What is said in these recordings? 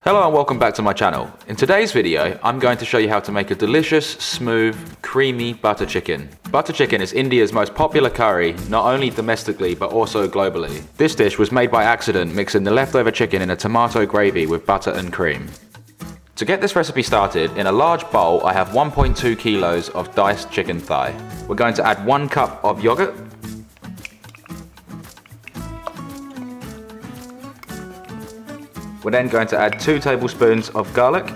Hello and welcome back to my channel. In today's video, I'm going to show you how to make a delicious, smooth, creamy butter chicken. Butter chicken is India's most popular curry, not only domestically but also globally. This dish was made by accident, mixing the leftover chicken in a tomato gravy with butter and cream. To get this recipe started, in a large bowl I have 1.2 kilos of diced chicken thigh. We're going to add 1 cup of yogurt, we're then going to add 2 tablespoons of garlic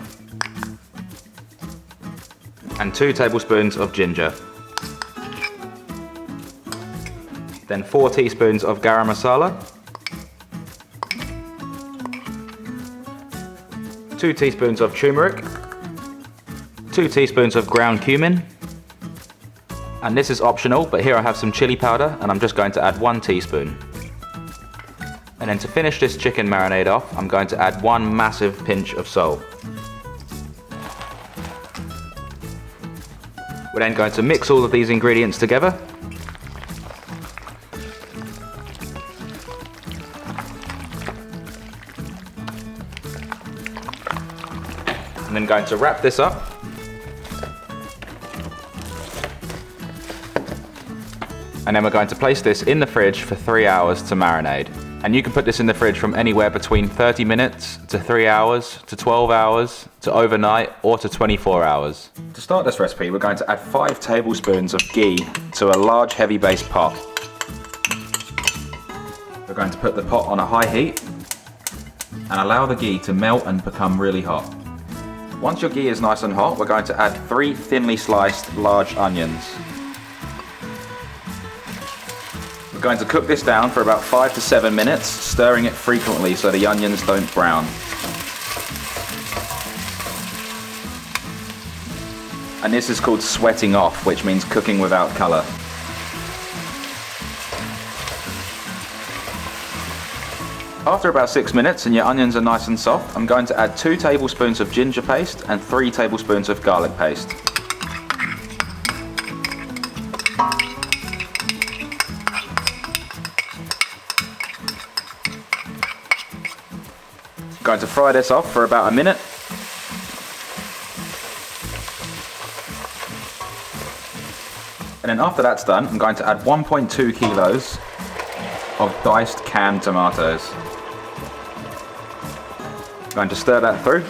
and 2 tablespoons of ginger. Then 4 teaspoons of Garam Masala, 2 teaspoons of turmeric, 2 teaspoons of ground cumin, and this is optional, but here I have some chili powder and I'm just going to add 1 teaspoon. And then to finish this chicken marinade off, I'm going to add 1 massive pinch of salt. We're then going to mix all of these ingredients together. And then going to wrap this up. And then we're going to place this in the fridge for 3 hours to marinate. And you can put this in the fridge from anywhere between 30 minutes to 3 hours to 12 hours to overnight or to 24 hours. To start this recipe, we're going to add 5 tablespoons of ghee to a large heavy base pot. We're going to put the pot on a high heat and allow the ghee to melt and become really hot. Once your ghee is nice and hot, we're going to add 3 thinly sliced large onions. We're going to cook this down for about 5 to 7 minutes, stirring it frequently so the onions don't brown. And this is called sweating off, which means cooking without colour. After about 6 minutes and your onions are nice and soft, I'm going to add 2 tablespoons of ginger paste and 3 tablespoons of garlic paste. I'm going to fry this off for about a minute. And then after that's done, I'm going to add 1.2 kilos of diced canned tomatoes. I'm going to stir that through.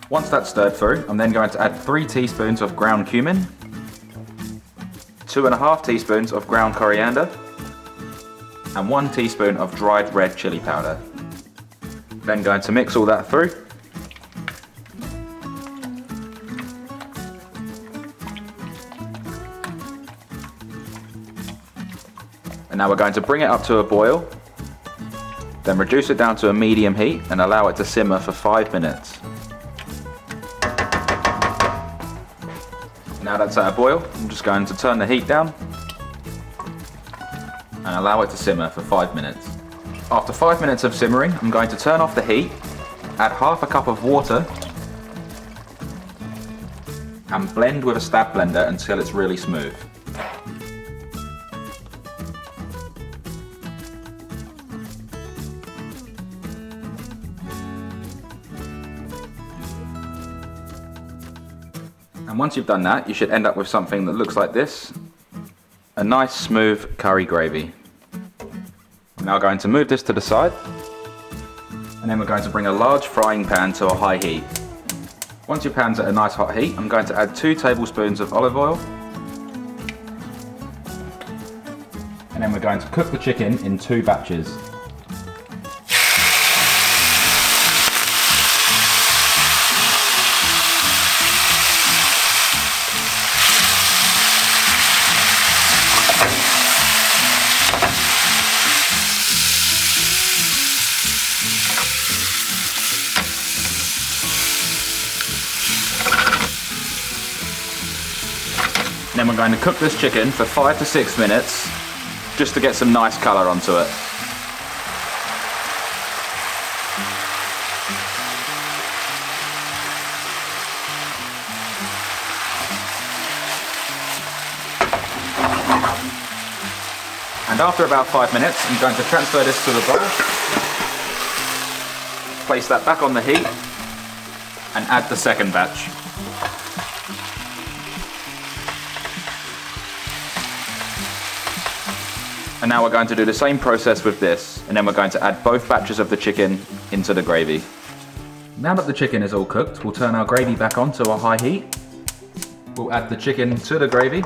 Once that's stirred through, I'm then going to add 3 teaspoons of ground cumin, 2.5 teaspoons of ground coriander, and 1 teaspoon of dried red chilli powder. Then going to mix all that through. And now we're going to bring it up to a boil, then reduce it down to a medium heat and allow it to simmer for 5 minutes. Now that's at a boil, I'm just going to turn the heat down and allow it to simmer for 5 minutes. After 5 minutes of simmering, I'm going to turn off the heat, add half a cup of water and blend with a stab blender until it's really smooth. And once you've done that, you should end up with something that looks like this. A nice smooth curry gravy. I'm now going to move this to the side. And then we're going to bring a large frying pan to a high heat. Once your pan's at a nice hot heat, I'm going to add 2 tablespoons of olive oil. And then we're going to cook the chicken in 2 batches. Then we're going to cook this chicken for 5 to 6 minutes just to get some nice colour onto it. And after about 5 minutes, I'm going to transfer this to the bowl, place that back on the heat, and add the second batch. And now we're going to do the same process with this, and then we're going to add both batches of the chicken into the gravy. Now that the chicken is all cooked, we'll turn our gravy back on to a high heat. We'll add the chicken to the gravy.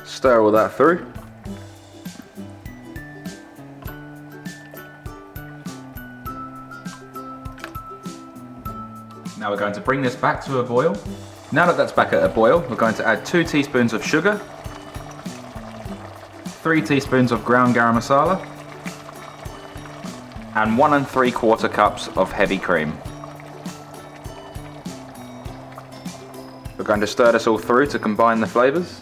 Stir all that through. Now we're going to bring this back to a boil. Now that that's back at a boil, we're going to add 2 teaspoons of sugar, 3 teaspoons of ground garam masala, and 1 3/4 cups of heavy cream. We're going to stir this all through to combine the flavours.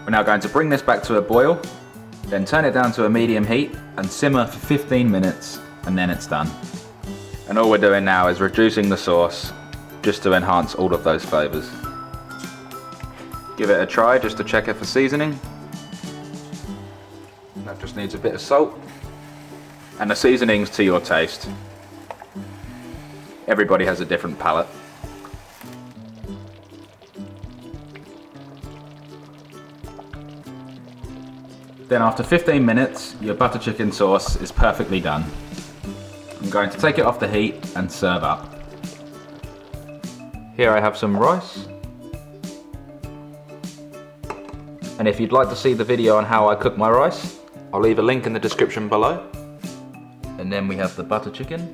We're now going to bring this back to a boil, then turn it down to a medium heat and simmer for 15 minutes. And then it's done. And all we're doing now is reducing the sauce just to enhance all of those flavours. Give it a try just to check it for seasoning. That just needs a bit of salt. And the seasonings to your taste. Everybody has a different palate. Then after 15 minutes, your butter chicken sauce is perfectly done. I'm going to take it off the heat and serve up. Here I have some rice. And if you'd like to see the video on how I cook my rice, I'll leave a link in the description below. And then we have the butter chicken.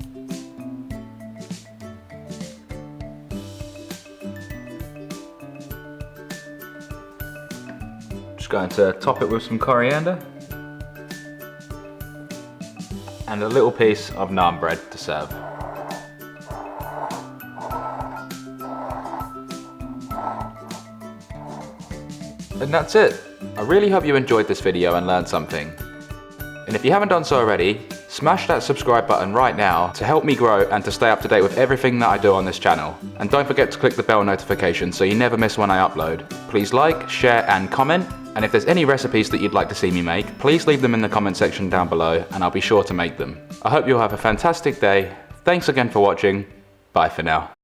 Just going to top it with some coriander. And a little piece of naan bread to serve. And that's it. I really hope you enjoyed this video and learned something. And if you haven't done so already, smash that subscribe button right now to help me grow and to stay up to date with everything that I do on this channel. And don't forget to click the bell notification so you never miss when I upload. Please like, share and comment. And if there's any recipes that you'd like to see me make, please leave them in the comment section down below and I'll be sure to make them. I hope you'll have a fantastic day. Thanks again for watching. Bye for now.